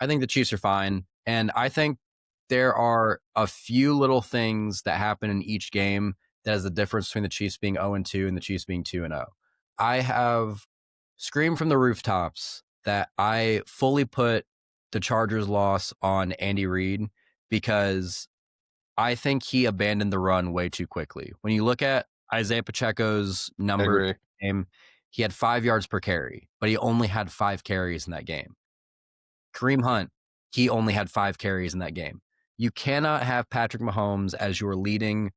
I think the Chiefs are fine. And I think there are a few little things that happen in each game that is the difference between the Chiefs being 0-2 and the Chiefs being 2-0. I have screamed from the rooftops that I fully put the Chargers' loss on Andy Reid because I think he abandoned the run way too quickly. When you look at Isaiah Pacheco's numbers in the game, he had 5 yards per carry, but he only had 5 carries in that game. Kareem Hunt, he only had 5 carries in that game. You cannot have Patrick Mahomes as your leading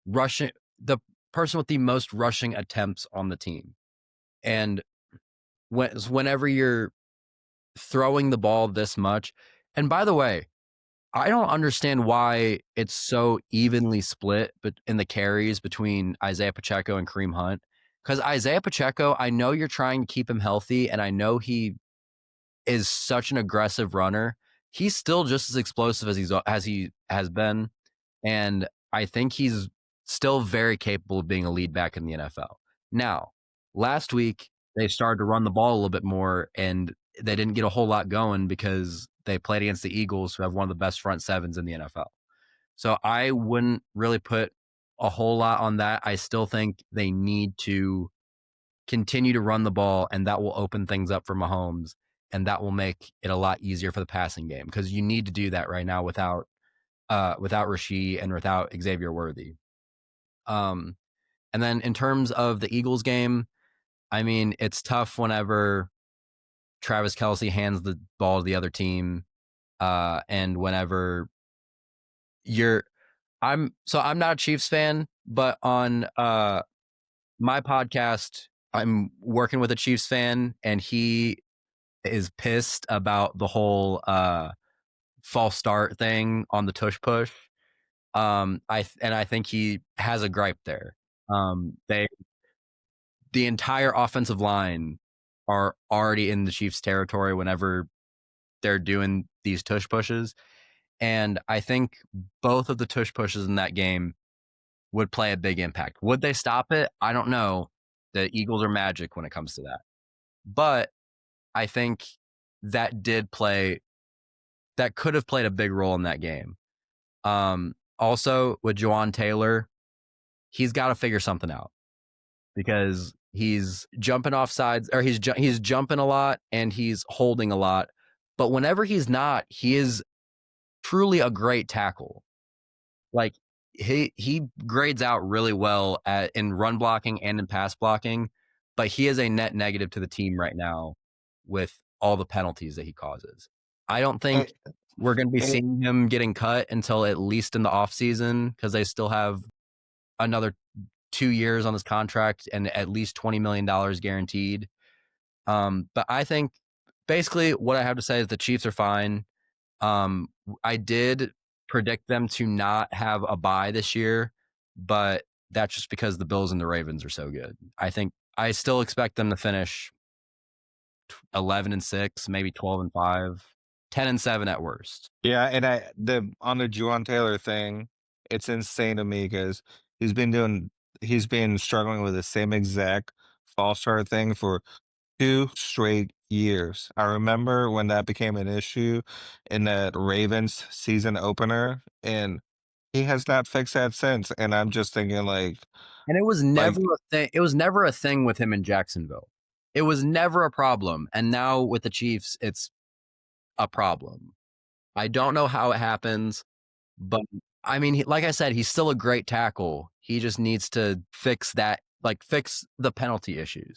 rushing, the person with the most rushing attempts on the team. And whenever you're throwing the ball this much, and by the way, I don't understand why it's so evenly split in the carries between Isaiah Pacheco and Kareem Hunt. Because Isaiah Pacheco, I know you're trying to keep him healthy, and I know he is such an aggressive runner. He's still just as explosive as he has been, and I think he's still very capable of being a lead back in the NFL. Now, last week they started to run the ball a little bit more, and they didn't get a whole lot going because they played against the Eagles, who have one of the best front sevens in the NFL. So I wouldn't really put a whole lot on that. I still think they need to continue to run the ball, and that will open things up for Mahomes, and that will make it a lot easier for the passing game because you need to do that right now without Rashee and without Xavier Worthy. And then in terms of the Eagles game, I mean, it's tough whenever Travis Kelce hands the ball to the other team, and whenever I'm not a Chiefs fan, but on my podcast, I'm working with a Chiefs fan, and he is pissed about the whole false start thing on the tush push. I think he has a gripe there. The entire offensive line are already in the Chiefs' territory whenever they're doing these tush pushes, and I think both of the tush pushes in that game would play a big impact. Would they stop it? I don't know. The Eagles are magic when it comes to that, but I think that could have played a big role in that game. Also with Jawaan Taylor, he's got to figure something out because he's jumping off sides, or he's jumping a lot and he's holding a lot. But whenever he's not, he is truly a great tackle. Like he grades out really well in run blocking and in pass blocking, but he is a net negative to the team right now with all the penalties that he causes. I don't think we're going to be seeing him getting cut until at least in the offseason because they still have another 2 years on this contract and at least $20 million guaranteed. But I think basically what I have to say is the Chiefs are fine. I did predict them to not have a bye this year, but that's just because the Bills and the Ravens are so good. I think I still expect them to finish 11-6, maybe 12-5, 10-7 at worst. Yeah, and on the Jawaan Taylor thing, it's insane to me because he's been struggling with the same exact false start thing for 2 straight years. I remember when that became an issue in that Ravens season opener, and he has not fixed that since, and I'm just thinking And it was never like a thing. It was never a thing with him in Jacksonville. It was never a problem. And now with the Chiefs, it's a problem. I don't know how it happens, but I mean, like I said, he's still a great tackle. He just needs to fix the penalty issues.